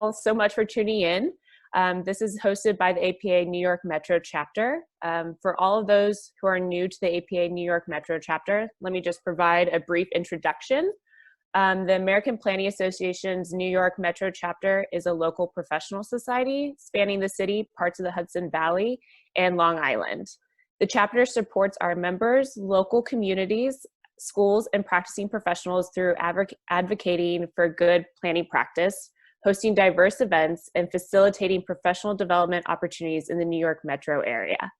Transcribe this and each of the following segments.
all so much for tuning in. This is hosted by the APA New York Metro chapter. For all of those who are new to the APA New York Metro chapter, let me just provide a brief introduction. The American Planning Association's New York Metro chapter is a local professional society spanning the city, parts of the Hudson Valley, and Long Island. The chapter supports our members, local communities, schools, and practicing professionals through advocating for good planning practice, hosting diverse events, and facilitating professional development opportunities in the New York metro area.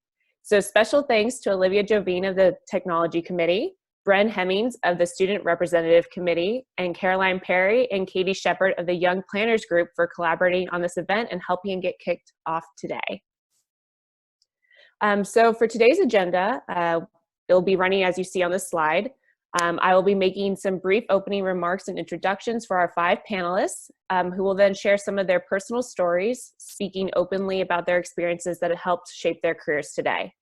So special thanks to Olivia Jovine of the Technology Committee, Bren Hemmings of the Student Representative Committee, and Caroline Perry and Katie Shepard of the Young Planners Group for collaborating on this event and helping it get kicked off today. So for today's agenda, it'll be running as you see on the slide. I will be making some brief opening remarks and introductions for our 5 panelists, who will then share some of their personal stories, speaking openly about their experiences that have helped shape their careers today.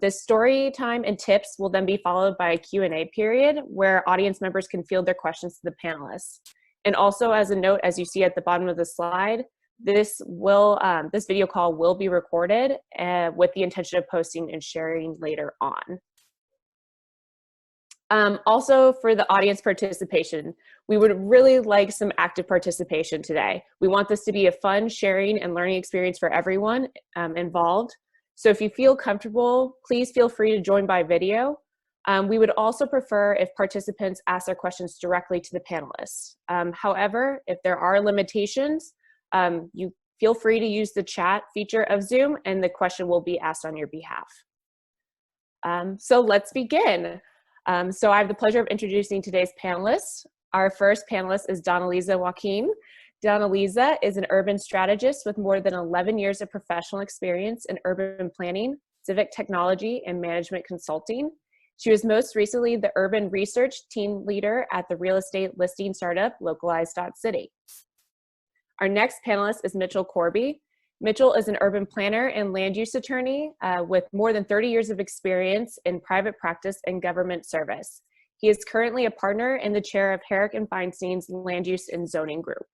This story time and tips will then be followed by a Q&A period where audience members can field their questions to the panelists. And also as a note, as you see at the bottom of the slide, this video call will be recorded with the intention of posting and sharing later on. Also for the audience participation, we would really like some active participation today. We want this to be a fun sharing and learning experience for everyone involved. So if you feel comfortable, please feel free to join by video. We would also prefer if participants ask their questions directly to the panelists. However, if there are limitations, you feel free to use the chat feature of Zoom and the question will be asked on your behalf. So let's begin. So I have the pleasure of introducing today's panelists. Our first panelist is Doneliza Joaquin. Doneliza is an urban strategist with more than 11 years of professional experience in urban planning, civic technology, and management consulting. She was most recently the urban research team leader at the real estate listing startup Localize.city. Our next panelist is Mitchell Korbey. Mitchell is an urban planner and land use attorney with more than 30 years of experience in private practice and government service. He is currently a partner and the chair of Herrick and Feinstein's Land Use and Zoning Group.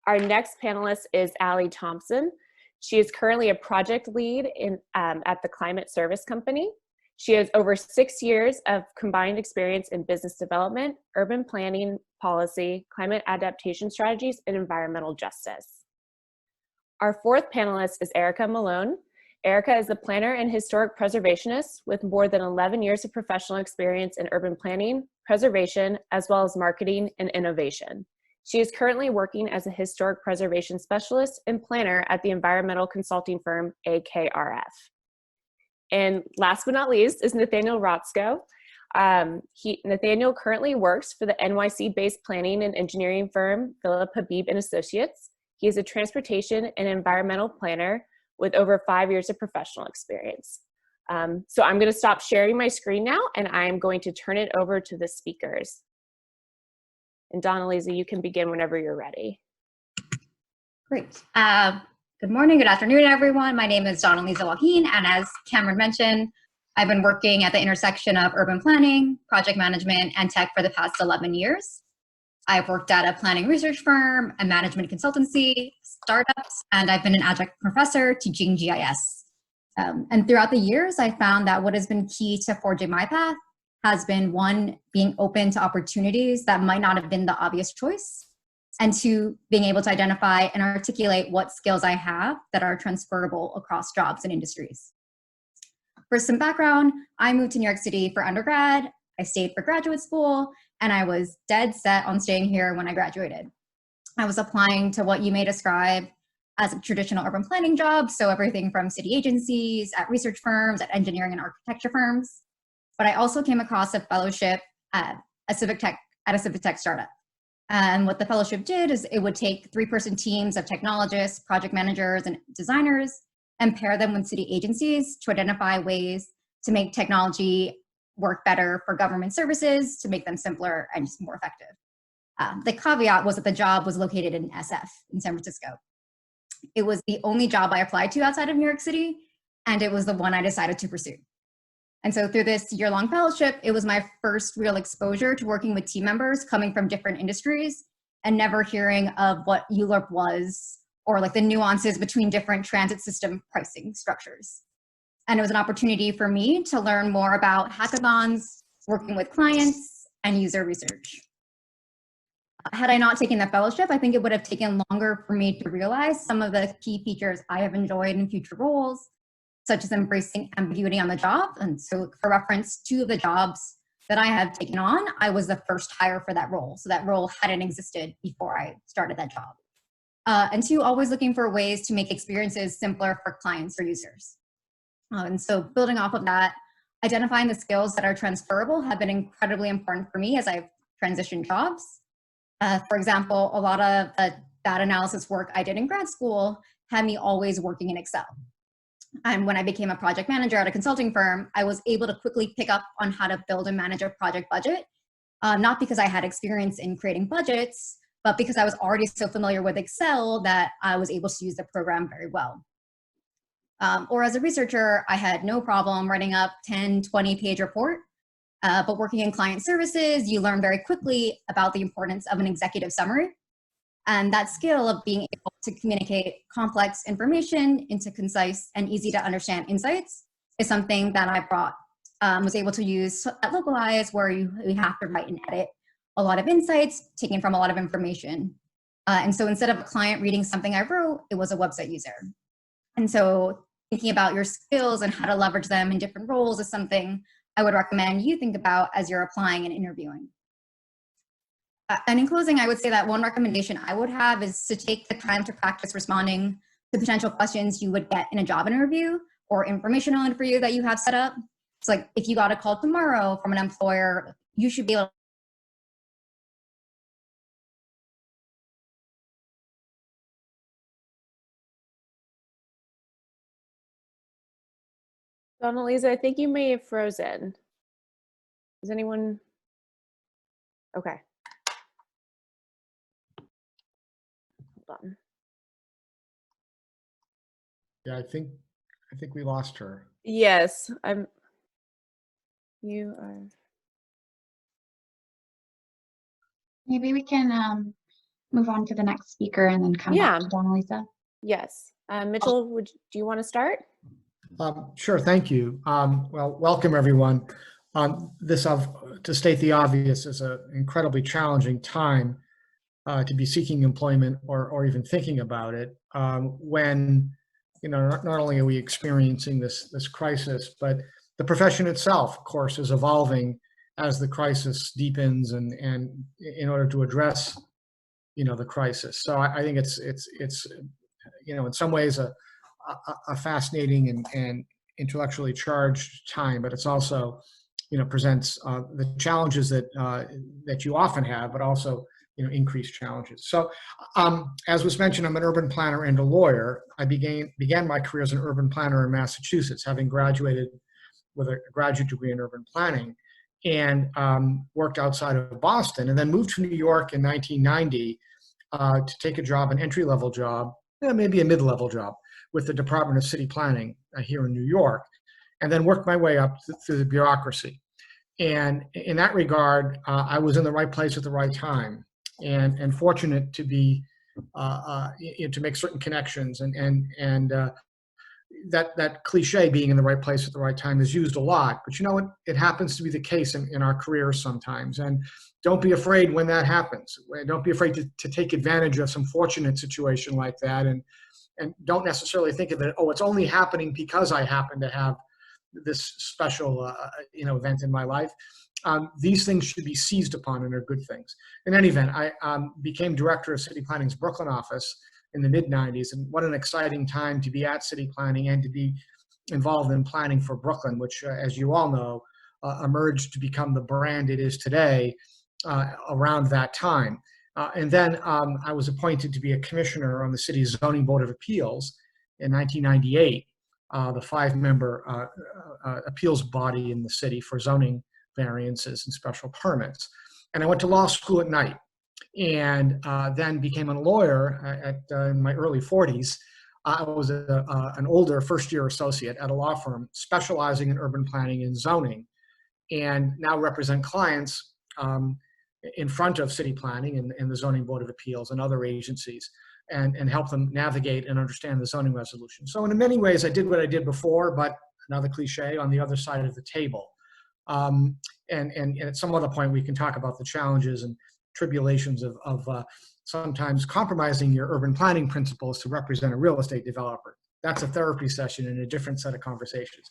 Our next panelist is Allie Thompson. She is currently a project lead at the Climate Service Company. She has over 6 years of combined experience in business development, urban planning, policy, climate adaptation strategies, and environmental justice. Our fourth panelist is Erica Mollon. Erica is a planner and historic preservationist with more than 11 years of professional experience in urban planning, preservation, as well as marketing and innovation. She is currently working as a historic preservation specialist and planner at the environmental consulting firm AKRF. And last but not least is Nathaniel Rotsko. Nathaniel currently works for the NYC-based planning and engineering firm Philip Habib and Associates. He is a transportation and environmental planner with over 5 years of professional experience. So I'm going to stop sharing my screen now, and I'm going to turn it over to the speakers. And Doneliza, you can begin whenever you're ready. Great. Good morning, good afternoon, everyone. My name is Doneliza Joaquin, and as Cameron mentioned, I've been working at the intersection of urban planning, project management, and tech for the past 11 years. I've worked at a planning research firm, a management consultancy, startups, and I've been an adjunct professor teaching GIS. And throughout the years, I found that what has been key to forging my path has been, 1, being open to opportunities that might not have been the obvious choice, and 2, being able to identify and articulate what skills I have that are transferable across jobs and industries. For some background, I moved to New York City for undergrad, I stayed for graduate school, and I was dead set on staying here when I graduated. I was applying to what you may describe as a traditional urban planning job, so everything from city agencies, at research firms, at engineering and architecture firms. But I also came across a fellowship at a civic tech startup. And what the fellowship did is it would take 3-person teams of technologists, project managers, and designers and pair them with city agencies to identify ways to make technology work better for government services, to make them simpler and just more effective. The caveat was that the job was located in SF, in San Francisco. It was the only job I applied to outside of New York City, and it was the one I decided to pursue. And so through this year-long fellowship, it was my first real exposure to working with team members coming from different industries and never hearing of what ULURP was or like the nuances between different transit system pricing structures. And it was an opportunity for me to learn more about hackathons, working with clients, and user research. Had I not taken the fellowship, I think it would have taken longer for me to realize some of the key features I have enjoyed in future roles, such as embracing ambiguity on the job. And so for reference, 2 of the jobs that I have taken on, I was the first hire for that role. So that role hadn't existed before I started that job. And 2, always looking for ways to make experiences simpler for clients or users. And so building off of that, identifying the skills that are transferable have been incredibly important for me as I've transitioned jobs. For example, a lot of the data analysis work I did in grad school had me always working in Excel. And when I became a project manager at a consulting firm, I was able to quickly pick up on how to build and manage a project budget, not because I had experience in creating budgets, but because I was already so familiar with Excel that I was able to use the program very well. Or as a researcher, I had no problem writing up 10, 20-page report. But working in client services, you learn very quickly about the importance of an executive summary. And that skill of being able to communicate complex information into concise and easy to understand insights is something that I brought, was able to use at Localize, where you have to write and edit a lot of insights taken from a lot of information. And so instead of a client reading something I wrote, it was a website user. And so thinking about your skills and how to leverage them in different roles is something I would recommend you think about as you're applying and interviewing. And in closing, I would say that one recommendation I would have is to take the time to practice responding to potential questions you would get in a job interview or informational interview that you have set up. It's like if you got a call tomorrow from an employer, you should be able to Doneliza, I think you may have frozen. Is anyone? Okay. Hold on. Yeah, I think we lost her. Yes, you are. Maybe we can move on to the next speaker and then come back to Doneliza. Yes. Mitchell, do you want to start? Sure, thank you. Well, welcome everyone. To state the obvious, is an incredibly challenging time to be seeking employment or even thinking about it when, you know, not only are we experiencing this crisis, but the profession itself, of course, is evolving as the crisis deepens and in order to address, you know, the crisis. So I think it's you know, in some ways a fascinating and intellectually charged time, but it's also, you know, presents the challenges that you often have, but also, you know, increased challenges. So as was mentioned, I'm an urban planner and a lawyer. I began my career as an urban planner in Massachusetts, having graduated with a graduate degree in urban planning, and worked outside of Boston, and then moved to New York in 1990 to take a job, an entry-level job, maybe a mid-level job, with the Department of City Planning here in New York, and then worked my way up through the bureaucracy. And in that regard, I was in the right place at the right time, and fortunate to be to make certain connections, and that cliche, being in the right place at the right time, is used a lot. But you know what? It happens to be the case in our careers sometimes, and don't be afraid when that happens. Don't be afraid to take advantage of some fortunate situation like that, and don't necessarily think of it, oh, it's only happening because I happen to have this special you know, event in my life. These things should be seized upon and are good things. In any event, I became director of City Planning's Brooklyn office in the mid-90s, and what an exciting time to be at City Planning and to be involved in planning for Brooklyn, which, as you all know, emerged to become the brand it is today around that time. And then I was appointed to be a commissioner on the city's Zoning Board of Appeals in 1998, the 5-member appeals body in the city for zoning variances and special permits. And I went to law school at night, and then became a lawyer in my early 40s. I was an older first-year associate at a law firm specializing in urban planning and zoning, and now represent clients in front of city planning and the Zoning Board of Appeals and other agencies, and help them navigate and understand the zoning resolution. So in many ways, I did what I did before, but another cliche, on the other side of the table. And at some other point, we can talk about the challenges and tribulations of sometimes compromising your urban planning principles to represent a real estate developer. That's a therapy session and a different set of conversations.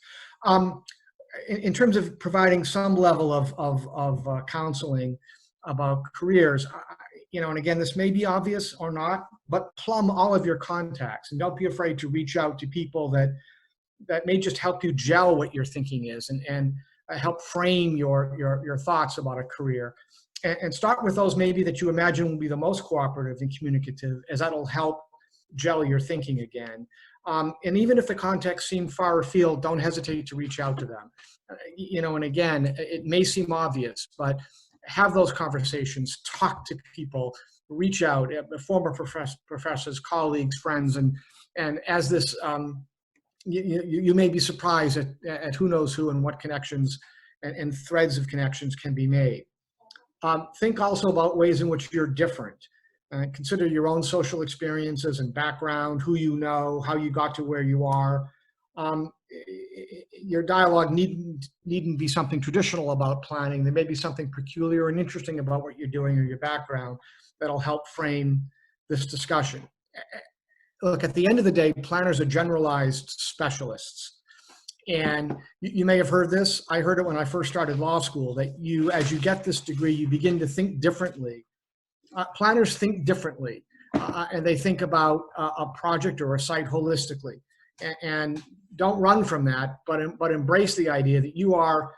In terms of providing some level of counseling about careers, and again, this may be obvious or not, but plumb all of your contacts and don't be afraid to reach out to people that may just help you gel what your thinking is and help frame your thoughts about a career. And start with those maybe that you imagine will be the most cooperative and communicative, as that'll help gel your thinking again. And even if the contacts seem far afield, don't hesitate to reach out to them. And again, it may seem obvious, but have those conversations, talk to people, reach out, former professors, colleagues, friends, and as this, you may be surprised at who knows who and what connections and threads of connections can be made. Think also about ways in which you're different. Consider your own social experiences and background, who you know, how you got to where you are. Your dialogue needn't be something traditional about planning. There may be something peculiar and interesting about what you're doing or your background that'll help frame this discussion. Look, at the end of the day, planners are generalized specialists. And you may have heard this. I heard it when I first started law school, that as you get this degree, you begin to think differently. Planners think differently, and they think about a project or a site holistically. And don't run from that, but embrace the idea that you are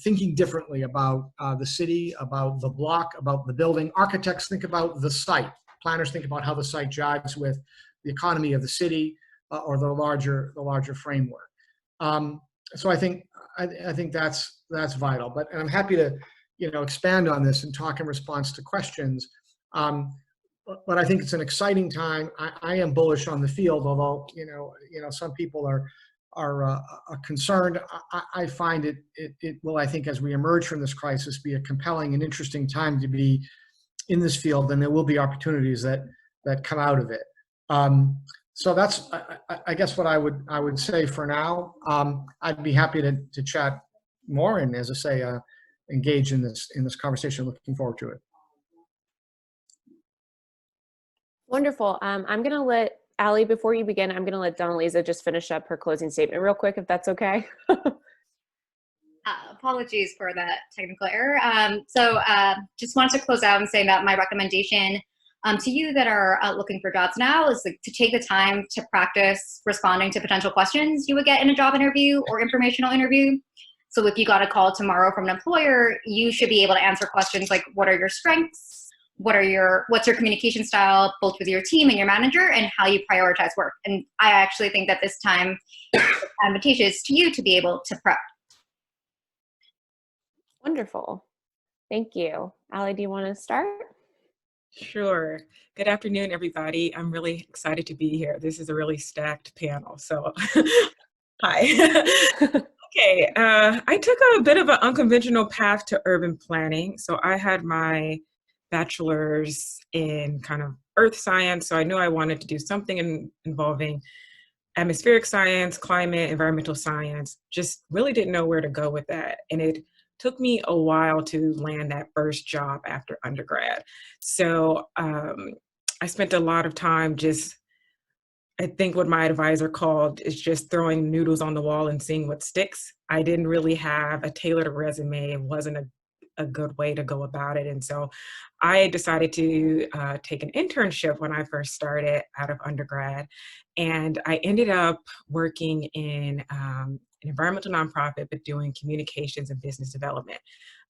thinking differently about the city, about the block, about the building. Architects think about the site. Planners think about how the site jives with the economy of the city or the larger framework. So I think that's vital. But I'm happy to expand on this and talk in response to questions. But I think it's an exciting time. I am bullish on the field, although some people are concerned. I find it will, I think, as we emerge from this crisis, be a compelling and interesting time to be in this field, and there will be opportunities that come out of it. So that's, I guess, what I would say for now. I'd be happy to chat more, and as I say, engage in this conversation. Looking forward to it. Wonderful. I'm going to let Allie, before you begin, I'm going to let Doneliza just finish up her closing statement real quick, if that's okay. Apologies for that technical error. So just wanted to close out and say that my recommendation to you that are looking for jobs now is to take the time to practice responding to potential questions you would get in a job interview or informational interview. So if you got a call tomorrow from an employer, you should be able to answer questions like, what are your strengths? What's your communication style, both with your team and your manager, and how you prioritize work? And I actually think that this time is advantageous to you to be able to prep. Wonderful. Thank you. Allie, do you want to start? Sure. Good afternoon, everybody. I'm really excited to be here. This is a really stacked panel. So, hi. Okay. I took a bit of an unconventional path to urban planning. So I had my bachelor's in kind of earth science. So I knew I wanted to do something involving atmospheric science, climate, environmental science. Just really didn't know where to go with that. And it took me a while to land that first job after undergrad. So I spent a lot of time I think what my advisor called is just throwing noodles on the wall and seeing what sticks. I didn't really have a tailored resume. It wasn't a good way to go about it. And so I decided to take an internship when I first started out of undergrad. And I ended up working in an environmental nonprofit, but doing communications and business development.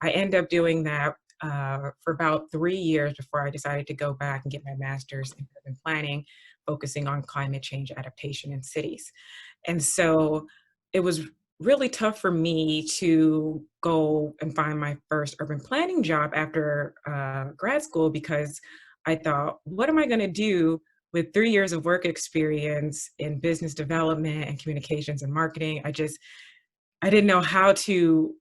I ended up doing that for about 3 years before I decided to go back and get my master's in urban planning, focusing on climate change adaptation in cities. And so it was really tough for me to go and find my first urban planning job after grad school, because I thought, what am I going to do with 3 years of work experience in business development and communications and marketing? I didn't know how to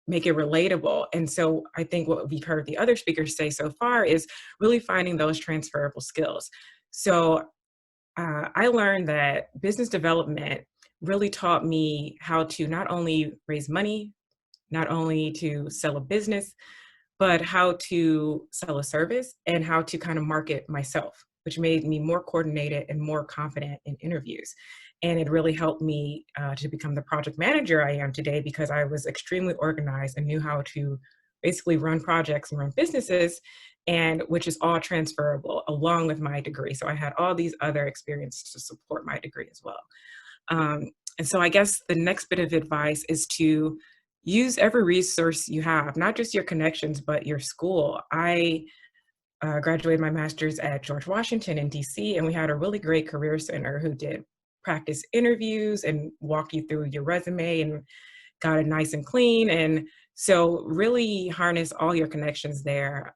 make it relatable. And so I think what we've heard the other speakers say so far is really finding those transferable skills. So I learned that business development really taught me how to not only raise money, not only to sell a business, but how to sell a service and how to kind of market myself, which made me more coordinated and more confident in interviews. And it really helped me to become the project manager I am today, because I was extremely organized and knew how to basically run projects and run businesses, and which is all transferable along with my degree. So I had all these other experiences to support my degree as well. And so I guess the next bit of advice is to use every resource you have, not just your connections, but your school. I graduated my master's at George Washington in DC, and we had a really great career center who did practice interviews and walk you through your resume and got it nice and clean. And so really harness all your connections there.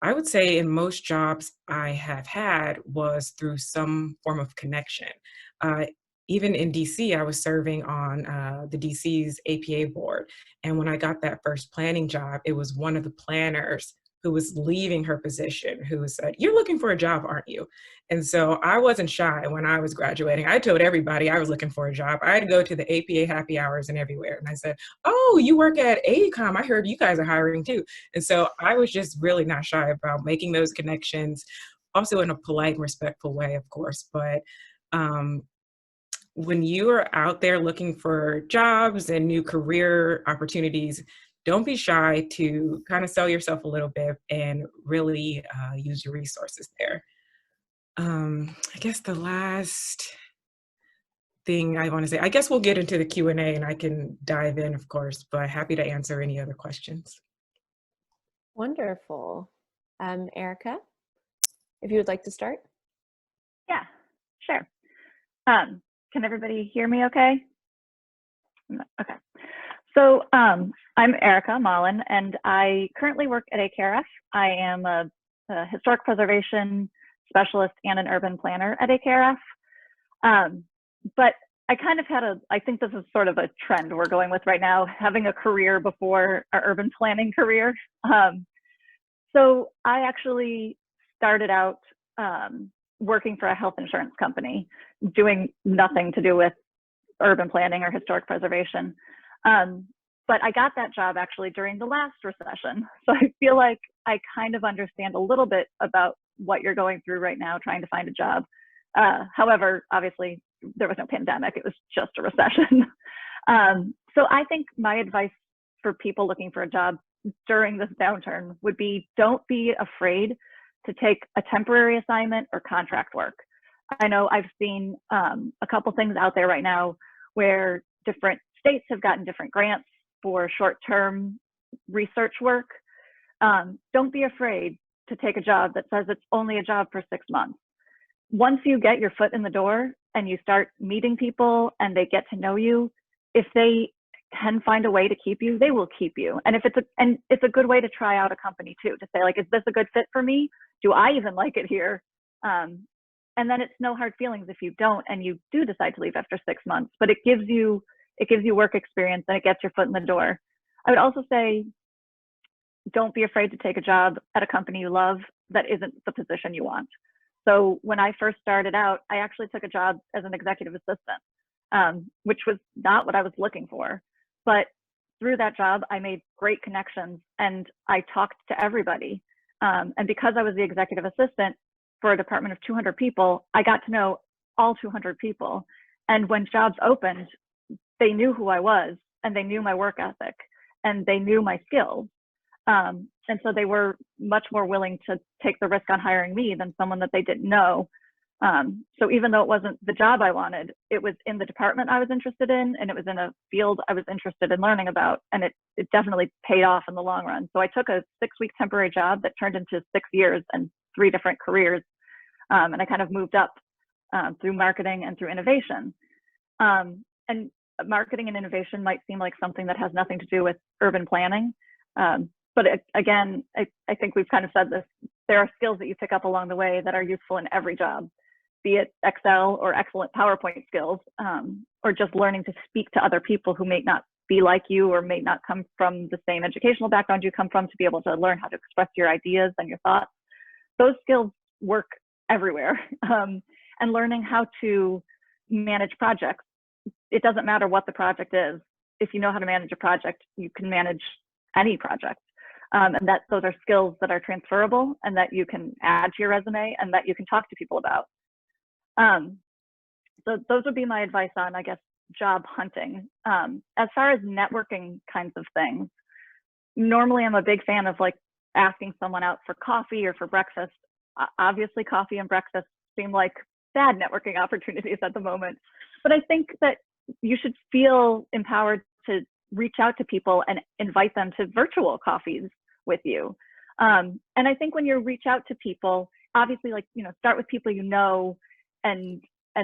I would say in most jobs I have had was through some form of connection. Even in DC, I was serving on the DC's APA board. And when I got that first planning job, it was one of the planners who was leaving her position who said, "You're looking for a job, aren't you?" And so I wasn't shy when I was graduating. I told everybody I was looking for a job. I had to go to the APA happy hours and everywhere. And I said, "Oh, you work at AECOM. I heard you guys are hiring too." And so I was just really not shy about making those connections, also in a polite and respectful way, of course. But when you are out there looking for jobs and new career opportunities, don't be shy to kind of sell yourself a little bit and really use your resources there. I guess the last thing I want to say, I guess we'll get into the Q&A and I can dive in, of course, but happy to answer any other questions. Wonderful. Erica, if you would like to start. Yeah, sure. Can everybody hear me okay? Okay. So I'm Erica Mollon, and I currently work at AKRF. I am a historic preservation specialist and an urban planner at AKRF. But I kind of had I think this is sort of a trend we're going with right now, having a career before our urban planning career. So I actually started out working for a health insurance company, doing nothing to do with urban planning or historic preservation. But I got that job actually during the last recession. So I feel like I kind of understand a little bit about what you're going through right now, trying to find a job. However, obviously there was no pandemic, it was just a recession. So I think my advice for people looking for a job during this downturn would be, don't be afraid to take a temporary assignment or contract work. I know I've seen a couple things out there right now where different states have gotten different grants for short-term research work. Don't be afraid to take a job that says it's only a job for 6 months. Once you get your foot in the door and you start meeting people and they get to know you, if they can find a way to keep you, they will keep you. And it's a good way to try out a company too, to say like, is this a good fit for me? Do I even like it here? And then it's no hard feelings if you don't and you do decide to leave after 6 months, but it gives you work experience and it gets your foot in the door. I would also say, don't be afraid to take a job at a company you love that isn't the position you want. So when I first started out, I actually took a job as an executive assistant, which was not what I was looking for. But through that job, I made great connections and I talked to everybody. And because I was the executive assistant for a department of 200 people, I got to know all 200 people. And when jobs opened, they knew who I was and they knew my work ethic and they knew my skills. And so they were much more willing to take the risk on hiring me than someone that they didn't know. So even though it wasn't the job I wanted, it was in the department I was interested in, and it was in a field I was interested in learning about, and it definitely paid off in the long run. So I took a 6-week temporary job that turned into 6 years and 3 different careers, and I kind of moved up through marketing and through innovation. And marketing and innovation might seem like something that has nothing to do with urban planning, but again, I think we've kind of said this, there are skills that you pick up along the way that are useful in every job, be it Excel or excellent PowerPoint skills, or just learning to speak to other people who may not be like you or may not come from the same educational background you come from to be able to learn how to express your ideas and your thoughts. Those skills work everywhere. And learning how to manage projects. It doesn't matter what the project is. If you know how to manage a project, you can manage any project. And those are skills that are transferable and that you can add to your resume and that you can talk to people about. So those would be my advice on, I guess, job hunting. As far as networking kinds of things, normally I'm a big fan of like asking someone out for coffee or for breakfast. Obviously, coffee and breakfast seem like bad networking opportunities at the moment. But I think that you should feel empowered to reach out to people and invite them to virtual coffees with you. And I think when you reach out to people, obviously, like, you know, start with people you know and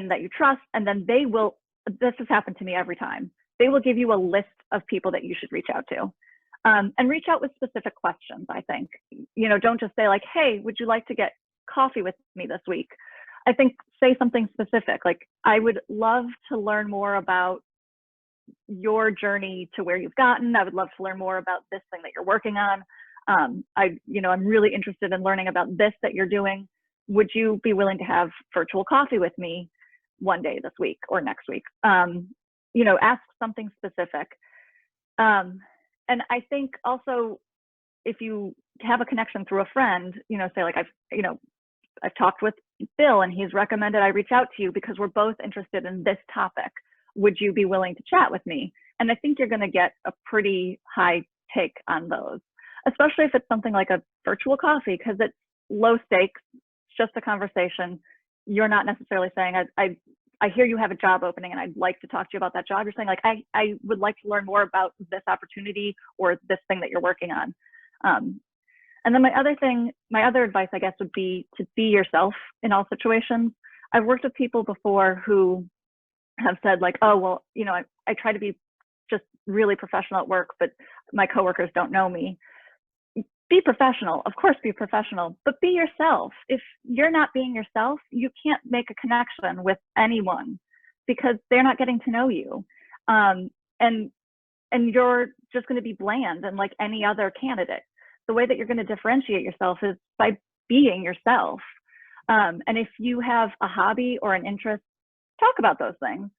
that you trust, and then they will, this has happened to me every time, they will give you a list of people that you should reach out to. And reach out with specific questions, I think. You know, don't just say like, hey, would you like to get coffee with me this week? I think say something specific, like, I would love to learn more about your journey to where you've gotten. I would love to learn more about this thing that you're working on. I'm really interested in learning about this that you're doing. Would you be willing to have virtual coffee with me one day this week or next week? You know, ask something specific. And I think also if you have a connection through a friend, you know, say like, I've talked with Bill and he's recommended I reach out to you because we're both interested in this topic. Would you be willing to chat with me? And I think you're going to get a pretty high take on those, especially if it's something like a virtual coffee, because it's low stakes, it's just a conversation. You're not necessarily saying, I hear you have a job opening and I'd like to talk to you about that job. You're saying like, I would like to learn more about this opportunity or this thing that you're working on. And then my other advice, I guess, would be to be yourself in all situations. I've worked with people before who have said like, oh, well, you know, I try to be just really professional at work, but my coworkers don't know me. Be professional, of course, be professional, but be yourself. If you're not being yourself, you can't make a connection with anyone because they're not getting to know you. And you're just going to be bland and like any other candidate. The way that you're going to differentiate yourself is by being yourself. And if you have a hobby or an interest, talk about those things.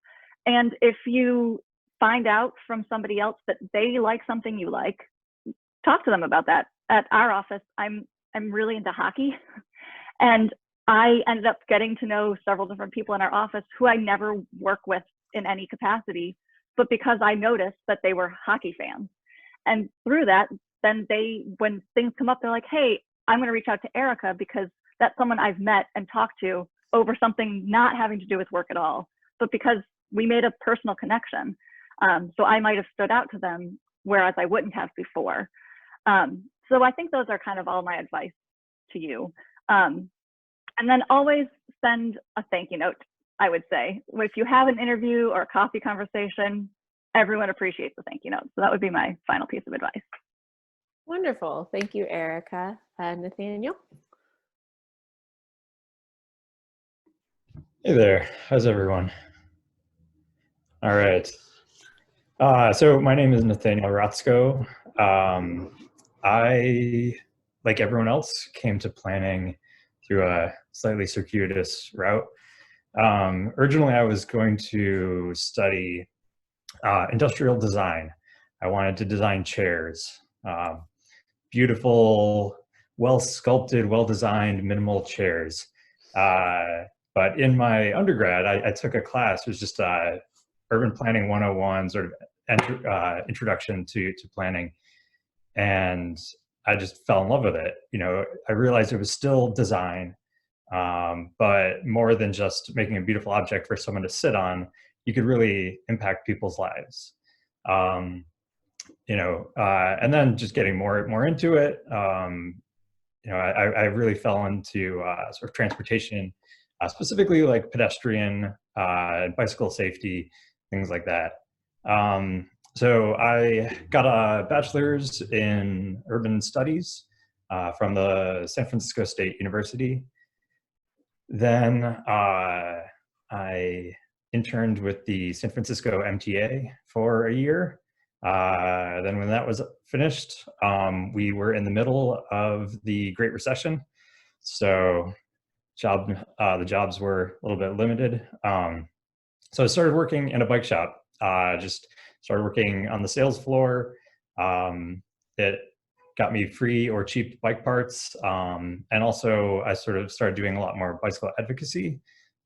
And if you find out from somebody else that they like something you like, talk to them about that. At our office, I'm really into hockey, and I ended up getting to know several different people in our office who I never work with in any capacity, but because I noticed that they were hockey fans. And through that, then when things come up, they're like, hey, I'm going to reach out to Erica because that's someone I've met and talked to over something not having to do with work at all, but because we made a personal connection. So I might have stood out to them, whereas I wouldn't have before. So I think those are kind of all my advice to you. And then always send a thank you note, I would say. If you have an interview or a coffee conversation, everyone appreciates the thank you note. So that would be my final piece of advice. Wonderful. Thank you, Erica. Nathaniel? Hey there. How's everyone? All right. So my name is Nathaniel Rotsko. I, like everyone else, came to planning through a slightly circuitous route. Originally, I was going to study industrial design. I wanted to design chairs, beautiful, well-sculpted, well-designed, minimal chairs. But in my undergrad, I took a class. It was just Urban Planning 101, sort of introduction to planning. And I just fell in love with it. You know, I realized it was still design, but more than just making a beautiful object for someone to sit on, you could really impact people's lives. And then just getting more into it, I really fell into sort of transportation, specifically like pedestrian and bicycle safety, things like that. So I got a bachelor's in urban studies from the San Francisco State University. Then I interned with the San Francisco MTA for a year. Then when that was finished, we were in the middle of the Great Recession. So the jobs were a little bit limited. So I started working in a bike shop, just started working on the sales floor. It got me free or cheap bike parts. And also I sort of started doing a lot more bicycle advocacy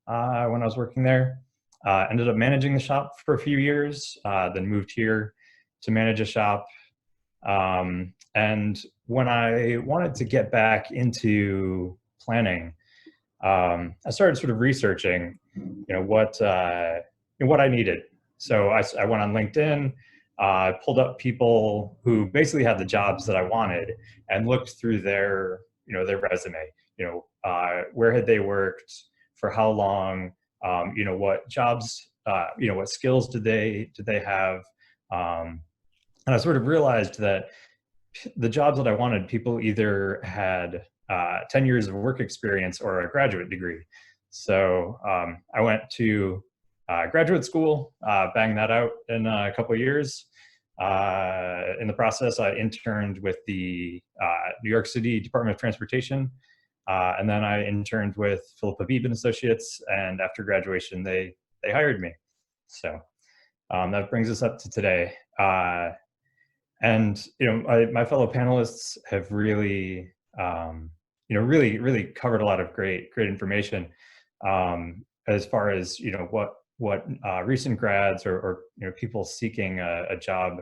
when I was working there. Ended up managing the shop for a few years, then moved here to manage a shop. And when I wanted to get back into planning, I started sort of researching, what I needed. So I went on LinkedIn, pulled up people who basically had the jobs that I wanted, and looked through their resume. Where had they worked, for how long, what jobs, what skills did they have, and I sort of realized that the jobs that I wanted, people either had 10 years of work experience or a graduate degree. So I went to graduate school, banged that out in a couple of years. In the process, I interned with the New York City Department of Transportation. And then I interned with Philip Habib and Associates. And after graduation, they hired me. So that brings us up to today. And my fellow panelists have really, really covered a lot of great information as far as what recent grads or people seeking a job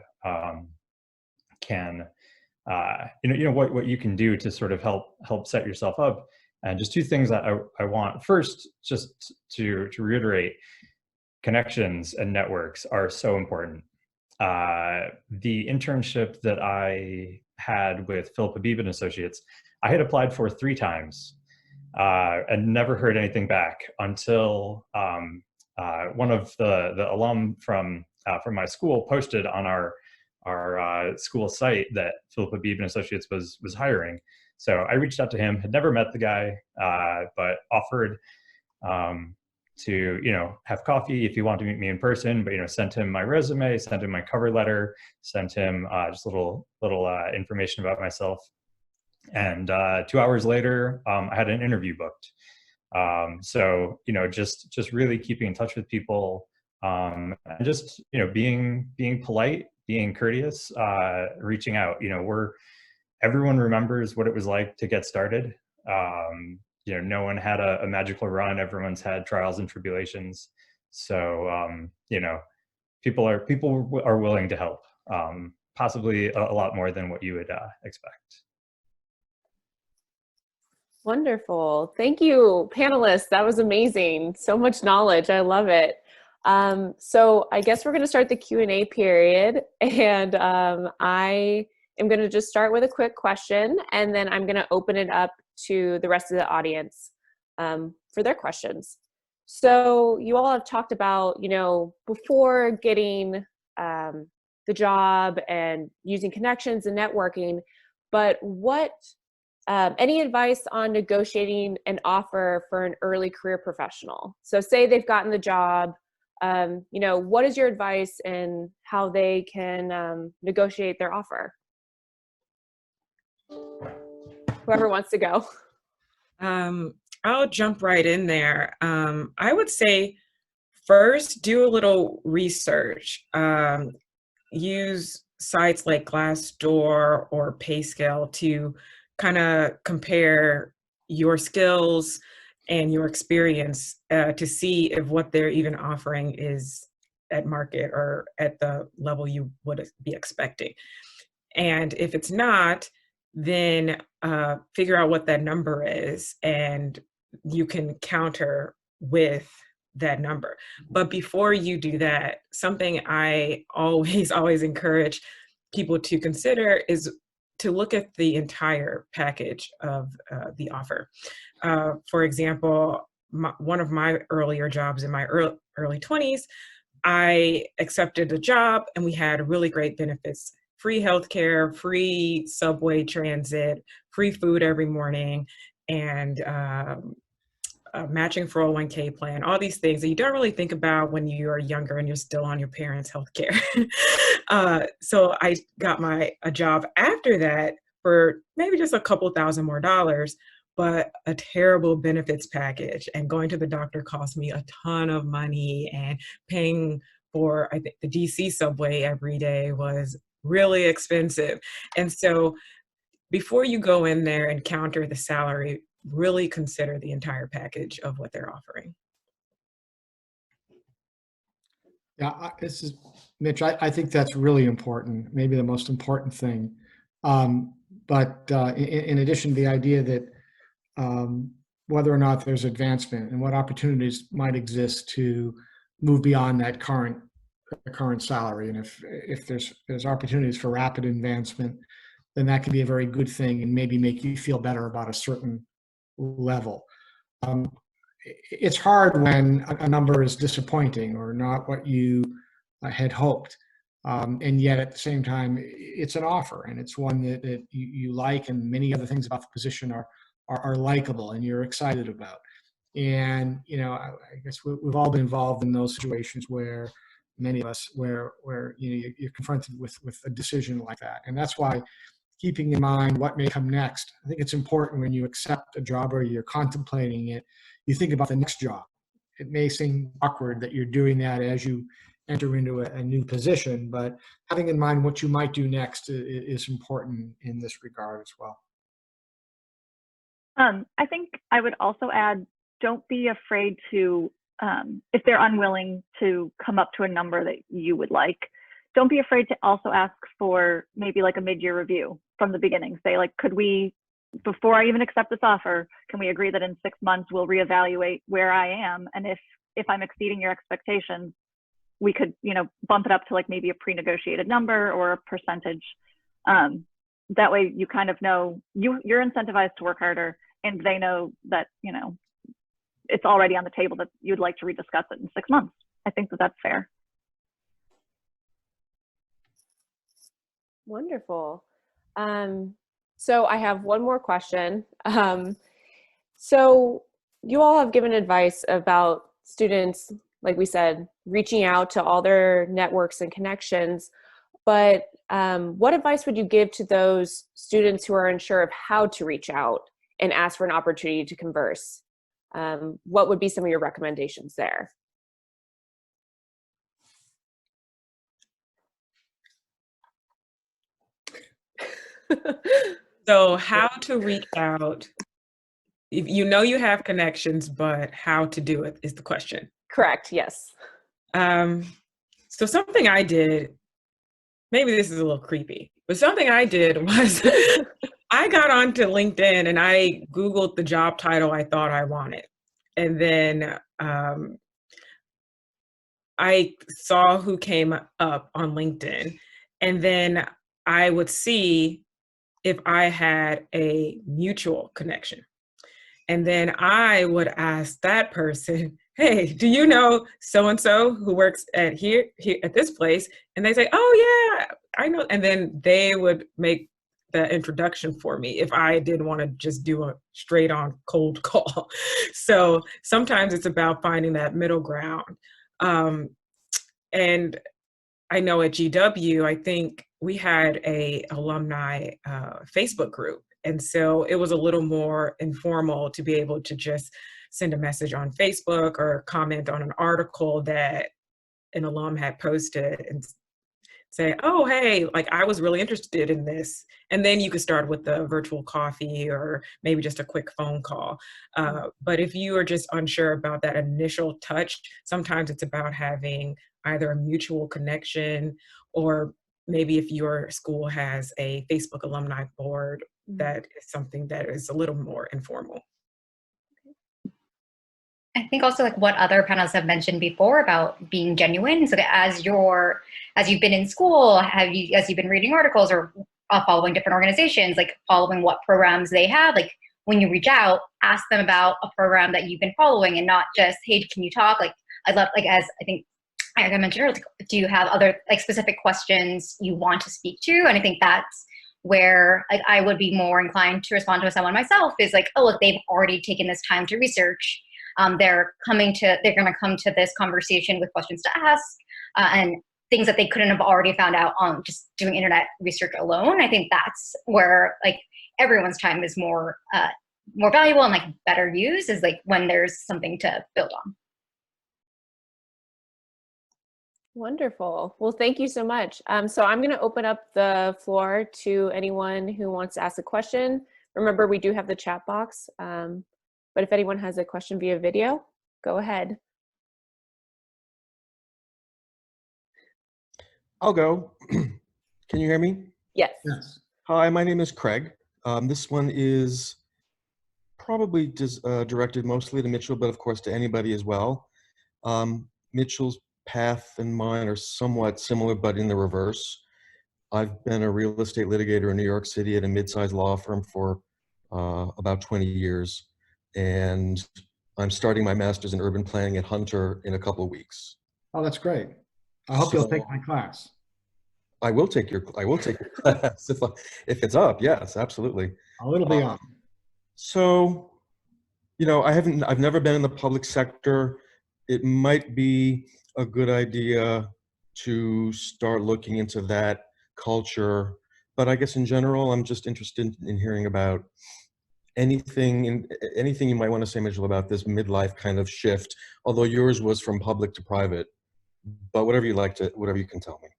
can, what you can do to sort of help set yourself up. And just two things that I want. First, just to reiterate, connections and networks are so important. The internship that I had with Philip Habib and Associates, I had applied for 3 times and never heard anything back until one of the alum from my school posted on our school site that Philip Habib and Associates was hiring. So I reached out to him, had never met the guy, but offered to have coffee if he wanted to meet me in person, but sent him my resume, sent him my cover letter, sent him just a little information about myself. And 2 hours later, I had an interview booked. So just really keeping in touch with people, and just being polite, being courteous, reaching out. Everyone remembers what it was like to get started. No one had a magical run. Everyone's had trials and tribulations. So, people are willing to help, possibly a lot more than what you would expect. Wonderful. Thank you, panelists. That was amazing. So much knowledge. I love it. So I guess we're going to start the Q&A period. And I am going to just start with a quick question, and then I'm going to open it up to the rest of the audience for their questions. So you all have talked about, before getting the job and using connections and networking, but any advice on negotiating an offer for an early career professional? So say they've gotten the job, what is your advice in how they can negotiate their offer? Whoever wants to go. I'll jump right in there. I would say first, do a little research. Use sites like Glassdoor or PayScale to kind of compare your skills and your experience to see if what they're even offering is at market or at the level you would be expecting. And if it's not, then figure out what that number is, and you can counter with that number. But before you do that, something I always encourage people to consider is to look at the entire package of the offer. For example, one of my earlier jobs in my early 20s, I accepted a job and we had really great benefits. Free healthcare, free subway transit, free food every morning, and a matching 401k plan, all these things that you don't really think about when you are younger and you're still on your parents' healthcare. So I got a job after that for maybe just a couple $1,000 more, but a terrible benefits package. And going to the doctor cost me a ton of money, and paying for, I think, the DC subway every day was really expensive. And so before you go in there and counter the salary, really consider the entire package of what they're offering. Yeah, this is Mitch. I think that's really important, maybe the most important thing. But in addition to the idea that whether or not there's advancement and what opportunities might exist to move beyond that current salary, and if there's opportunities for rapid advancement, then that can be a very good thing and maybe make you feel better about a certain level. It's hard when a number is disappointing or not what you had hoped. And yet at the same time, it's an offer, and it's one that you like, and many other things about the position are likable and you're excited about. And, I guess we've all been involved in those situations where, many of us, where you're confronted with a decision like that. And that's why keeping in mind what may come next, I think it's important when you accept a job or you're contemplating it, you think about the next job. It may seem awkward that you're doing that as you enter into a new position, but having in mind what you might do next is important in this regard as well. I think I would also add, don't be afraid to, if they're unwilling to come up to a number that you would like, don't be afraid to also ask for maybe like a mid-year review from the beginning. Say like, could we, before I even accept this offer, can we agree that in 6 months we'll reevaluate where I am? And if I'm exceeding your expectations, we could, bump it up to like maybe a pre-negotiated number or a percentage. That way you kind of know you're incentivized to work harder, and they know that, it's already on the table that you'd like to rediscuss it in 6 months. I think that that's fair. Wonderful. So I have one more question. So you all have given advice about students, like we said, reaching out to all their networks and connections, but what advice would you give to those students who are unsure of how to reach out and ask for an opportunity to converse? What would be some of your recommendations there? So how to reach out, if you know you have connections, but how to do it is the question. Correct, yes. So something I did, maybe this is a little creepy, but something I did was I got onto LinkedIn and I Googled the job title I thought I wanted. And then I saw who came up on LinkedIn, and then I would see if I had a mutual connection. And then I would ask that person, hey, do you know so-and-so who works at here at this place? And they say, oh yeah, I know. And then they would make the introduction for me if I didn't want to just do a straight on cold call. So sometimes it's about finding that middle ground. And I know at GW, I think we had a alumni Facebook group. And so it was a little more informal to be able to just send a message on Facebook or comment on an article that an alum had posted and say, oh, hey, like I was really interested in this. And then you could start with the virtual coffee or maybe just a quick phone call. But if you are just unsure about that initial touch, sometimes it's about having either a mutual connection, or maybe if your school has a Facebook alumni board, that is something that is a little more informal. I think also like what other panelists have mentioned before about being genuine. So that as you've been in school, as you've been reading articles or following different organizations, like following what programs they have, like when you reach out, ask them about a program that you've been following, and not just, hey, can you talk? Like I'd love, like as I think I mentioned earlier, like, do you have other like specific questions you want to speak to? And I think that's where like I would be more inclined to respond to someone myself, is like, oh, look, they've already taken this time to research. They're going to come to this conversation with questions to ask, and things that they couldn't have already found out on just doing internet research alone. I think that's where like everyone's time is more valuable and like better used, is like when there's something to build on. Wonderful. Well, thank you so much. So I'm going to open up the floor to anyone who wants to ask a question. Remember, we do have the chat box, but if anyone has a question via video, go ahead. I'll go. Can you hear me? Yes. Yes. Hi, my name is Craig. This one is probably directed mostly to Mitchell, but of course to anybody as well. Mitchell's path and mine are somewhat similar, but in the reverse. I've been a real estate litigator in New York City at a mid-sized law firm for about 20 years. And I'm starting my master's in urban planning at Hunter in a couple of weeks. Oh, that's great. I hope you'll take my class. I will take your class if it's up. Yes, absolutely. Oh, it'll be on. So, you know, I've never been in the public sector. It might be a good idea to start looking into that culture, but I guess in general, I'm just interested in hearing about anything you might want to say, Mitchell, about this midlife kind of shift. Although yours was from public to private, but whatever you can tell me.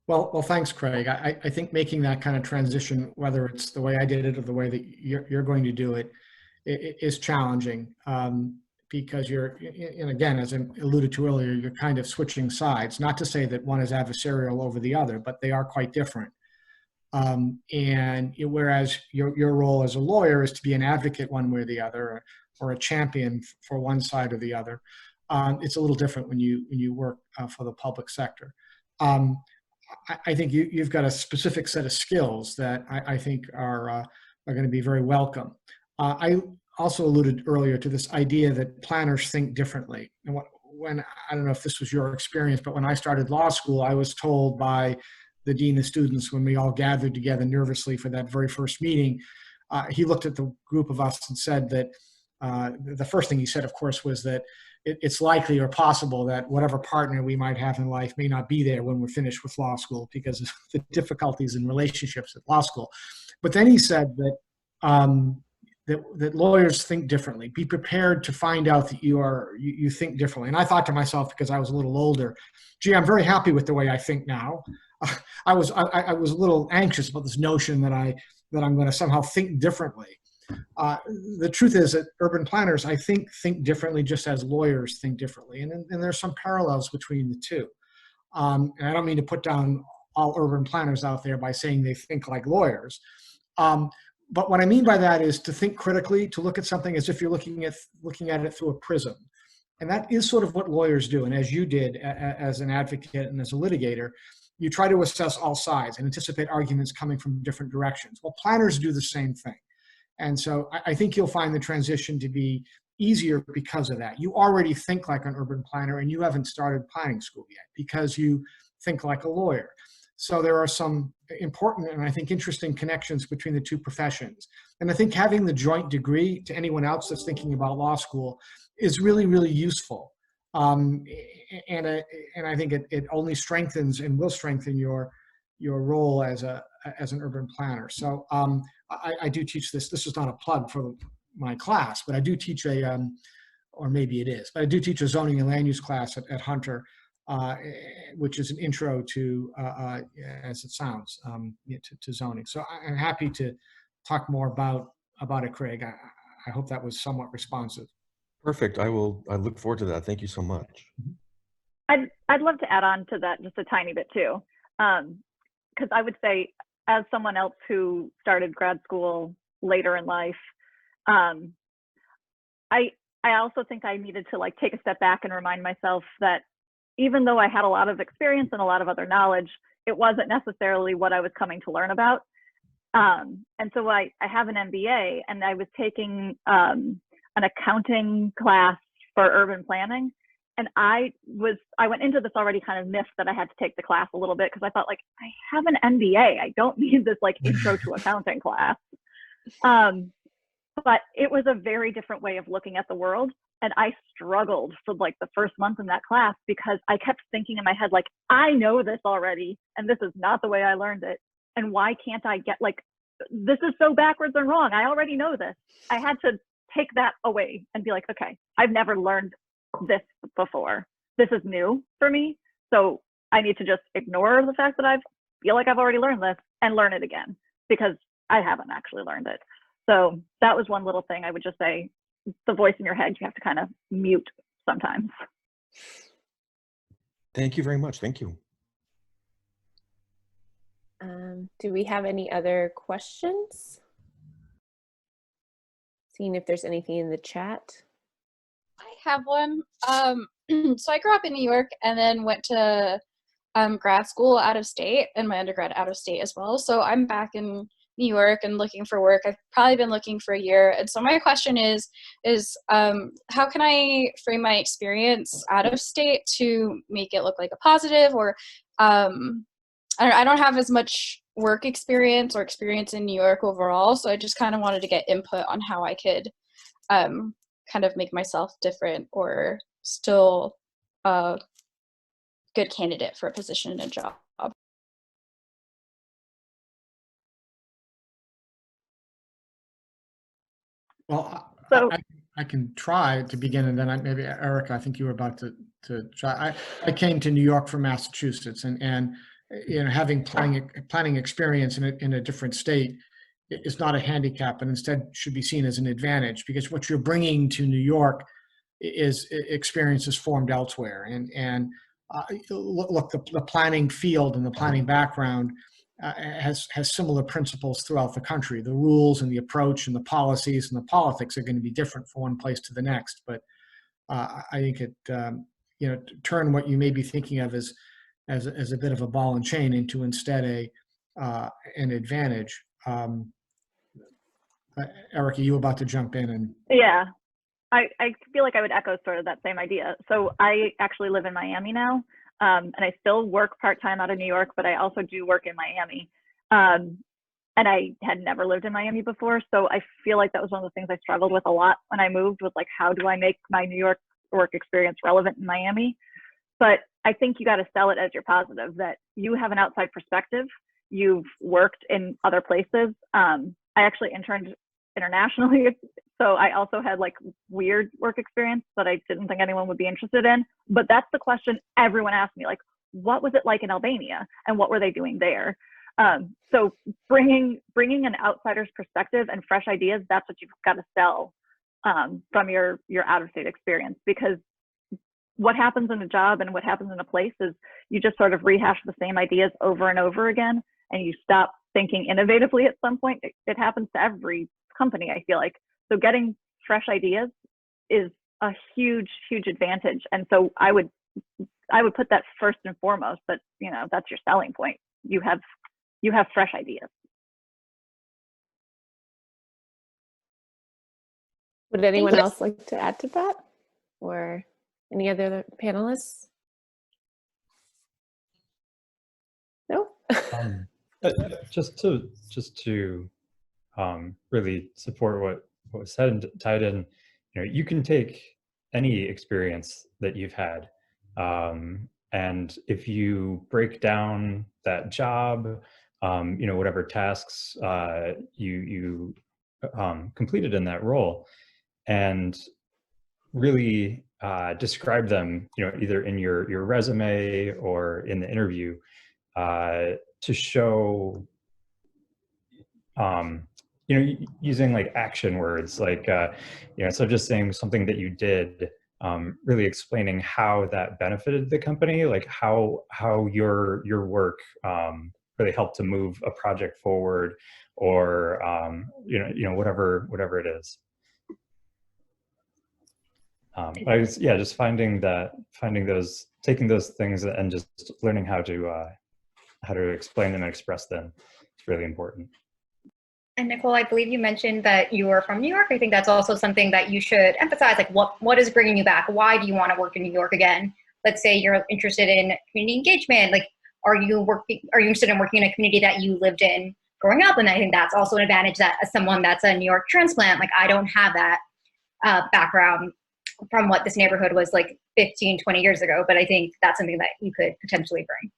Well, thanks, Craig. I think making that kind of transition, whether it's the way I did it or the way that you're going to do it, is challenging because and again, as I alluded to earlier, you're kind of switching sides. Not to say that one is adversarial over the other, but they are quite different. And whereas your role as a lawyer is to be an advocate one way or the other, or a champion for one side or the other, it's a little different when you work for the public sector. I think you've got a specific set of skills that I think are going to be very welcome. I also alluded earlier to this idea that planners think differently. And when I don't know if this was your experience, but when I started law school, I was told by the dean of students when we all gathered together nervously for that very first meeting, he looked at the group of us and said that the first thing he said, of course, was that it's likely or possible that whatever partner we might have in life may not be there when we're finished with law school because of the difficulties in relationships at law school. But then he said that that lawyers think differently. Be prepared to find out that you think differently. And I thought to myself, because I was a little older, gee, I'm very happy with the way I think now. I was a little anxious about this notion that I'm going to somehow think differently. The truth is that urban planners, I think differently just as lawyers think differently. And there's some parallels between the two. And I don't mean to put down all urban planners out there by saying they think like lawyers. But what I mean by that is to think critically, to look at something as if you're looking at it through a prism. And that is sort of what lawyers do. And as you did as an advocate and as a litigator, you try to assess all sides and anticipate arguments coming from different directions. Well, planners do the same thing. And so I think you'll find the transition to be easier because of that. You already think like an urban planner and you haven't started planning school yet because you think like a lawyer. So there are some important and I think interesting connections between the two professions. And I think having the joint degree to anyone else that's thinking about law school is really, really useful. And I think it only strengthens and will strengthen your role as an urban planner. So I do teach this. This is not a plug for my class, but I do teach or maybe it is, but I do teach a zoning and land use class at Hunter, which is an intro to, as it sounds, to zoning. So I'm happy to talk more about it, Craig. I hope that was somewhat responsive. Perfect. I look forward to that. Thank you so much. I'd love to add on to that just a tiny bit too. Because I would say, as someone else who started grad school later in life, I also think I needed to like take a step back and remind myself that even though I had a lot of experience and a lot of other knowledge, it wasn't necessarily what I was coming to learn about. And so I have an MBA and I was taking an accounting class for urban planning. And I went into this already kind of miffed that I had to take the class a little bit because I thought like, I have an MBA. I don't need this like intro to accounting class. But it was a very different way of looking at the world. And I struggled for like the first month in that class because I kept thinking in my head, like, I know this already, and this is not the way I learned it. And why can't I get, like, this is so backwards and wrong. I already know this. I had to take that away and be like, okay, I've never learned this before. This is new for me. So I need to just ignore the fact that I feel like I've already learned this and learn it again, because I haven't actually learned it. So that was one little thing I would just say. The voice in your head, you have to kind of mute sometimes. Thank you very much. Thank you. Do we have any other questions? Seeing if there's anything in the chat. I have one. So I grew up in New York and then went to grad school out of state, and my undergrad out of state as well. So I'm back in New York and looking for work. I've probably been looking for a year. And so my question is how can I frame my experience out of state to make it look like a positive? Or I don't have as much work experience or experience in New York overall. So I just kind of wanted to get input on how I could kind of make myself different or still a good candidate for a position in a job. Well, So I can try to begin, and then maybe Erica, I think you were about to try. I came to New York from Massachusetts, and you know, having planning experience in a different state is not a handicap, and instead should be seen as an advantage, because what you're bringing to New York is experiences formed elsewhere. And look, the planning field and the planning background has similar principles throughout the country. The rules and the approach and the policies and the politics are going to be different from one place to the next. But I think it, you know, turn what you may be thinking of as a bit of a ball and chain into instead an advantage. Erica, you were about to jump in and. Yeah, I feel like I would echo sort of that same idea. So I actually live in Miami now. And I still work part-time out of New York, but I also do work in Miami. And I had never lived in Miami before. So I feel like that was one of the things I struggled with a lot when I moved, was like, how do I make my New York work experience relevant in Miami? But I think you got to sell it as your positive, that you have an outside perspective. You've worked in other places. I actually interned internationally. So I also had like weird work experience that I didn't think anyone would be interested in. But that's the question everyone asked me, like, what was it like in Albania and what were they doing there? So bringing an outsider's perspective and fresh ideas, that's what you've got to sell from your out of state experience. Because what happens in a job and what happens in a place is you just sort of rehash the same ideas over and over again, and you stop thinking innovatively at some point. It happens to every company, I feel like. So getting fresh ideas is a huge, huge advantage. And so I would put that first and foremost, that, you know, that's your selling point. You have fresh ideas. Would anyone else like to add to that, or any other panelists? No? Just to really support what was said and tied in, you know, you can take any experience that you've had, and if you break down that job, you know, whatever tasks you completed in that role, and really describe them, you know, either in your resume or in the interview, to show, you know, using like action words, like, you know, so just saying something that you did, really explaining how that benefited the company, like how your work really helped to move a project forward, or you know, whatever it is. Just taking those things and just learning how to explain them and express them is really important. And Nicole, I believe you mentioned that you are from New York. I think that's also something that you should emphasize, like what is bringing you back? Why do you want to work in New York again? Let's say you're interested in community engagement. Like, are you interested in working in a community that you lived in growing up? And I think that's also an advantage, that as someone that's a New York transplant, like I don't have that background from what this neighborhood was like 15, 20 years ago. But I think that's something that you could potentially bring.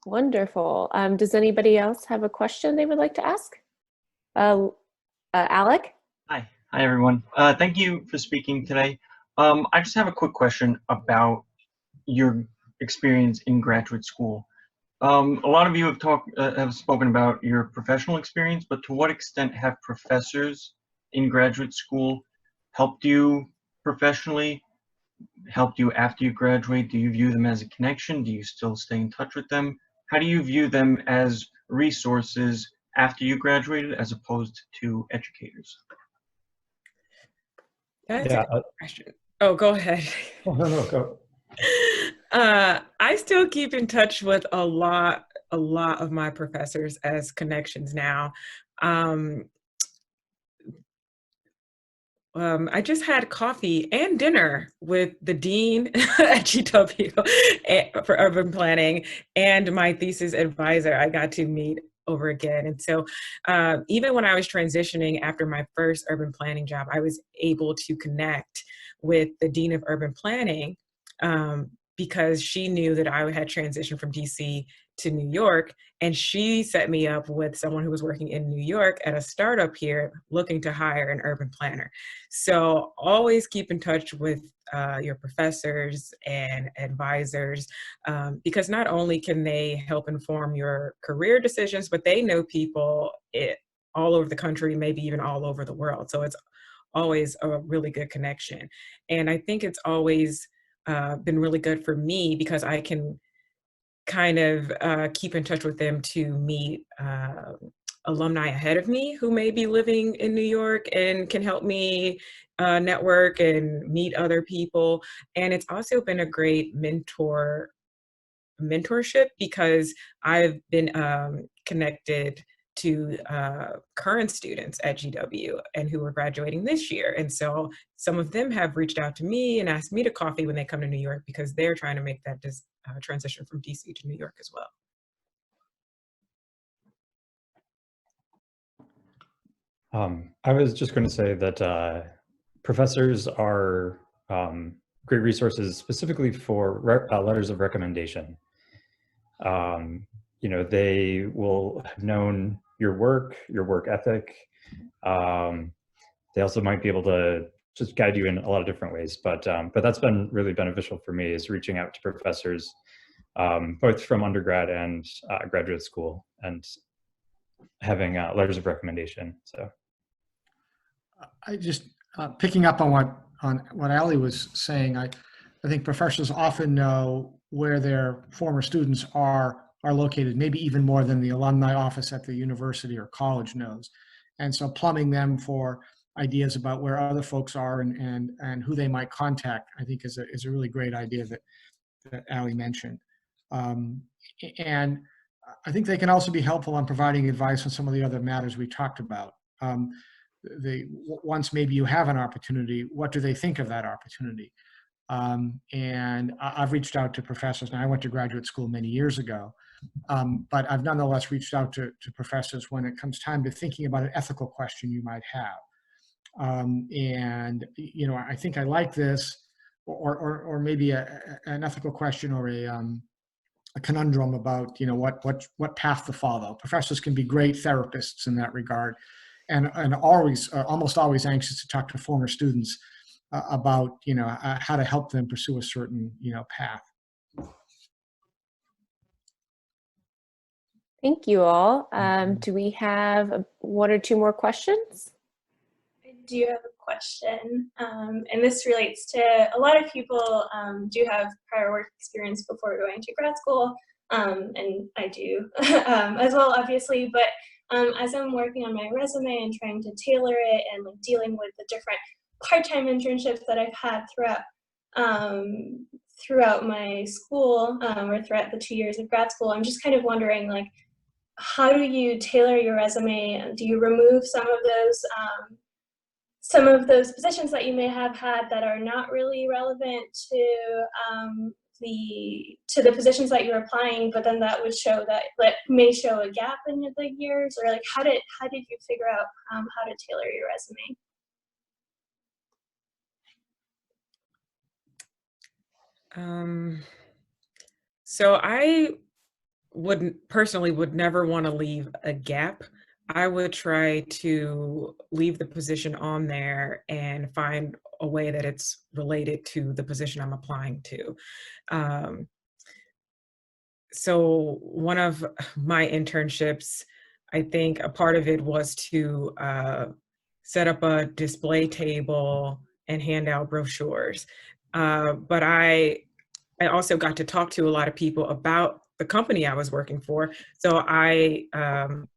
Wonderful. Does anybody else have a question they would like to ask? Alec? Hi everyone. Thank you for speaking today. I just have a quick question about your experience in graduate school. A lot of you have spoken about your professional experience, but to what extent have professors in graduate school helped you professionally, helped you after you graduate? Do you view them as a connection? Do you still stay in touch with them? How do you view them as resources after you graduated as opposed to educators? That's a good question. Oh, go ahead. Oh, no, go. I still keep in touch with a lot of my professors as connections now. I just had coffee and dinner with the dean at GW for urban planning and my thesis advisor I got to meet over again. And so even when I was transitioning after my first urban planning job, I was able to connect with the dean of urban planning because she knew that I had transitioned from DC to New York, and she set me up with someone who was working in New York at a startup here looking to hire an urban planner. So always keep in touch with your professors and advisors because not only can they help inform your career decisions, but they know people all over the country, maybe even all over the world. So it's always a really good connection. And I think it's always been really good for me because I can kind of keep in touch with them to meet alumni ahead of me who may be living in New York and can help me network and meet other people. And it's also been a great mentorship because I've been connected to current students at GW and who are graduating this year. And so some of them have reached out to me and asked me to coffee when they come to New York because they're trying to make that transition from DC to New York as well. I was just going to say that professors are great resources specifically for letters of recommendation. You know, they will have known your work ethic. They also might be able to just guide you in a lot of different ways, but that's been really beneficial for me, is reaching out to professors, both from undergrad and graduate school, and having letters of recommendation. So I just picking up on what Allie was saying, I think professors often know where their former students are located, maybe even more than the alumni office at the university or college knows. And so plumbing them for ideas about where other folks are and who they might contact, I think is a really great idea that Allie mentioned. And I think they can also be helpful on providing advice on some of the other matters we talked about. Once maybe you have an opportunity, what do they think of that opportunity? And I've reached out to professors. Now, I went to graduate school many years ago, but I've nonetheless reached out to professors when it comes time to thinking about an ethical question you might have. And, you know, I think I like this, or maybe an ethical question or a conundrum about, you know, what path to follow. Professors can be great therapists in that regard, and almost always anxious to talk to former students about, you know, how to help them pursue a certain, you know, path. Thank you all. Do we have one or two more questions? I do have a question, and this relates to a lot of people do have prior work experience before going to grad school, and I do as well, obviously, but as I'm working on my resume and trying to tailor it and like dealing with the different part-time internships that I've had throughout my school or throughout the 2 years of grad school, I'm just kind of wondering, like, how do you tailor your resume? Do you remove some of those positions that you may have had that are not really relevant to the positions that you're applying, but then that would show that may show a gap in the years, or like how did you figure out how to tailor your resume? So I personally would never want to leave a gap. I would try to leave the position on there and find a way that it's related to the position I'm applying to. So one of my internships, I think a part of it was to set up a display table and hand out brochures. But I also got to talk to a lot of people about the company I was working for. So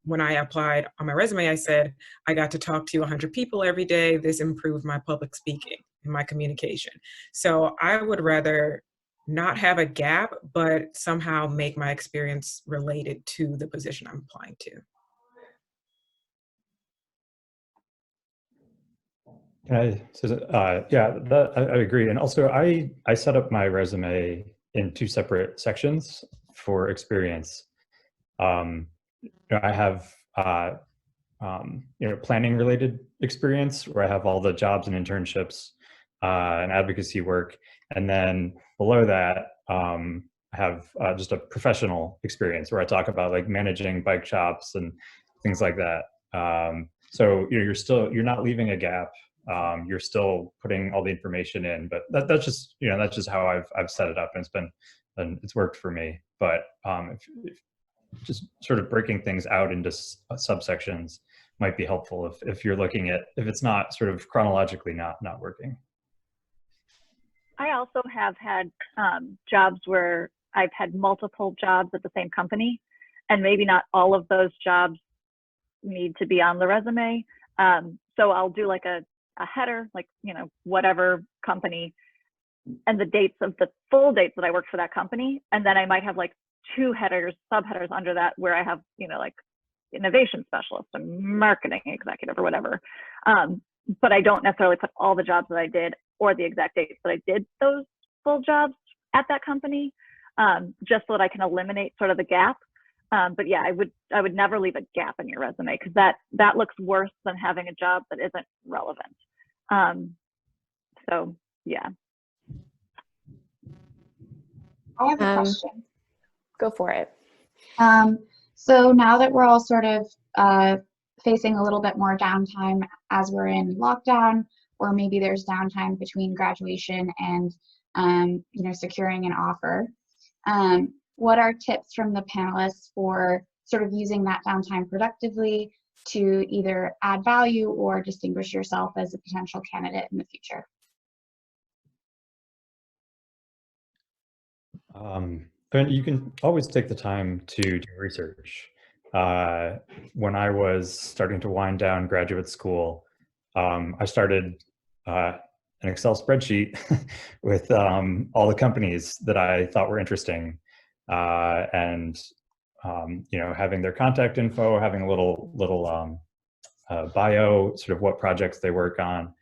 when I applied on my resume, I said, I got to talk to 100 people every day. This improved my public speaking and my communication. So I would rather not have a gap, but somehow make my experience related to the position I'm applying to. I agree. And also I set up my resume in 2 separate sections for experience. I have planning related experience where I have all the jobs and internships and advocacy work. And then below that, I have just a professional experience where I talk about like managing bike shops and things like that. So you're not leaving a gap. You're still putting all the information in, but that's just how I've set it up, and it's worked for me. But if just sort of breaking things out into subsections might be helpful if you're looking at if it's not sort of chronologically not working. I also have had jobs where I've had multiple jobs at the same company, and maybe not all of those jobs need to be on the resume. So I'll do like a header, like, whatever company, and the dates of the full dates that I worked for that company. And then I might have like 2 headers, subheaders under that where I have, like innovation specialist and marketing executive or whatever. But I don't necessarily put all the jobs that I did or the exact dates that I did those full jobs at that company, just so that I can eliminate sort of the gap. But yeah, I would never leave a gap in your resume, because that looks worse than having a job that isn't relevant. So yeah. I have a question. Go for it. So now that we're all sort of facing a little bit more downtime as we're in lockdown, or maybe there's downtime between graduation and securing an offer, what are tips from the panelists for sort of using that downtime productively to either add value or distinguish yourself as a potential candidate in the future? You can always take the time to do research. When I was starting to wind down graduate school, I started an Excel spreadsheet with all the companies that I thought were interesting, and having their contact info, having a little bio, sort of what projects they work on.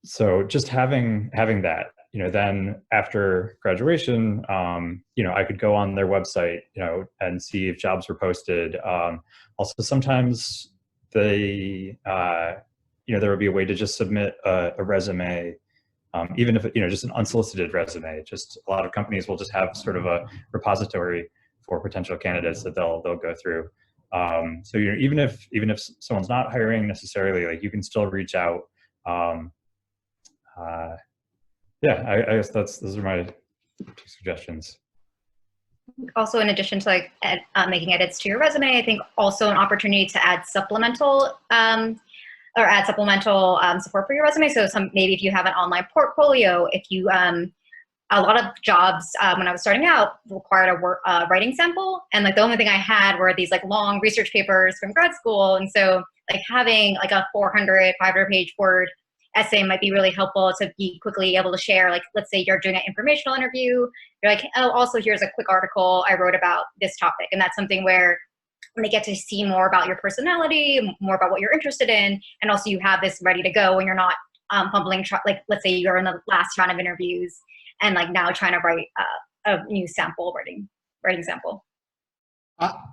So just having that. Then after graduation, I could go on their website, and see if jobs were posted. Also, sometimes there would be a way to just submit a resume, even if just an unsolicited resume. Just a lot of companies will just have sort of a repository for potential candidates that they'll go through. So even if someone's not hiring necessarily, like you can still reach out. I guess those are my 2 suggestions. Also, in addition to like making edits to your resume, I think also an opportunity to add supplemental support for your resume. So maybe if you have an online portfolio, if you a lot of jobs when I was starting out required a writing sample, and like the only thing I had were these like long research papers from grad school, and so like having like a 400, 500-page Word essay might be really helpful to be quickly able to share. Like, let's say you're doing an informational interview, you're like, oh, also here's a quick article I wrote about this topic. And that's something where they get to see more about your personality, more about what you're interested in, and also you have this ready to go when you're not fumbling, like let's say you're in the last round of interviews and like now trying to write a new writing sample.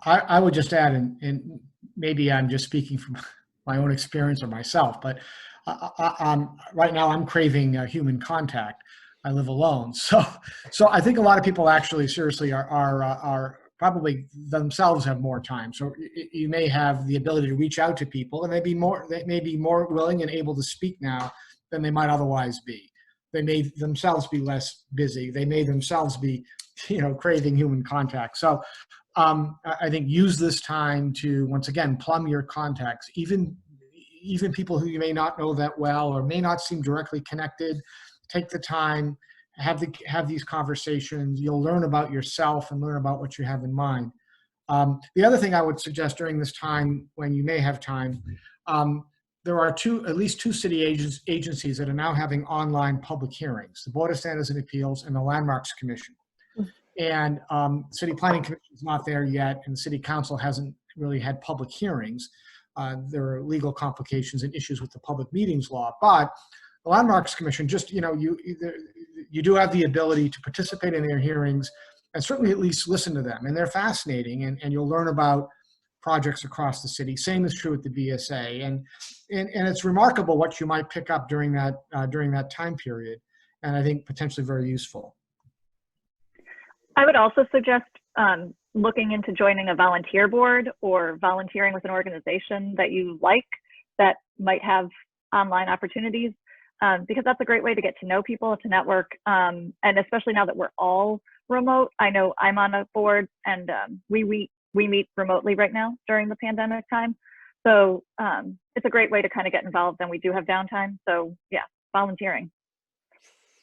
I would just add, and maybe I'm just speaking from my own experience or myself, but right now I'm craving human contact. I live alone. So I think a lot of people actually seriously are probably themselves have more time. So you may have the ability to reach out to people, and they may be more willing and able to speak now than they might otherwise be. They may themselves be less busy. They may themselves be, craving human contact. So I think use this time to, once again, plumb your contacts, even people who you may not know that well or may not seem directly connected. Take the time, have these conversations. You'll learn about yourself and learn about what you have in mind. The other thing I would suggest during this time, when you may have time, there are at least two city agencies that are now having online public hearings: the Board of Standards and Appeals and the Landmarks Commission. And City Planning Commission is not there yet, and the City Council hasn't really had public hearings. There are legal complications and issues with the public meetings law, but the Landmarks Commission, just, you do have the ability to participate in their hearings and certainly at least listen to them. And they're fascinating, and you'll learn about projects across the city. Same is true with the BSA. And it's remarkable what you might pick up during that time period, and I think potentially very useful. I would also suggest looking into joining a volunteer board or volunteering with an organization that you like that might have online opportunities, because that's a great way to get to know people, to network, and especially now that we're all remote. I know I'm on a board, and we meet remotely right now during the pandemic time. So it's a great way to kind of get involved, and we do have downtime. So yeah, volunteering.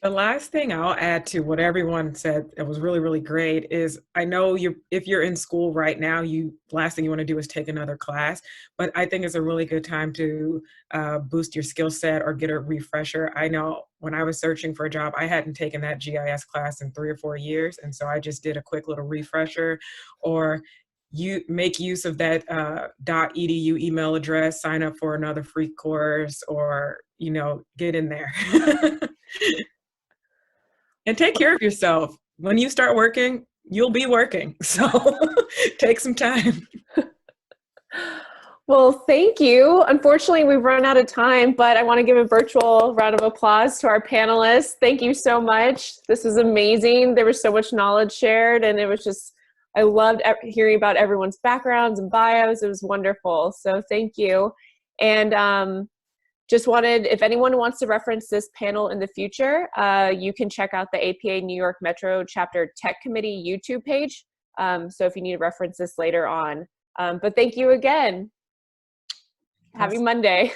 The last thing I'll add to what everyone said, it was really, really great, is I know if you're in school right now, last thing you want to do is take another class, but I think it's a really good time to boost your skill set or get a refresher. I know when I was searching for a job, I hadn't taken that GIS class in 3 or 4 years, and so I just did a quick little refresher, or you make use of that .edu email address, sign up for another free course, or get in there. And take care of yourself. When you start working, you'll be working. So take some time. Well, thank you. Unfortunately, we've run out of time, but I want to give a virtual round of applause to our panelists. Thank you so much. This was amazing. There was so much knowledge shared, and I loved hearing about everyone's backgrounds and bios. It was wonderful. So thank you. And just wanted, if anyone wants to reference this panel in the future, you can check out the APA New York Metro Chapter Tech Committee YouTube page. So if you need to reference this later on. But thank you again. Happy Monday.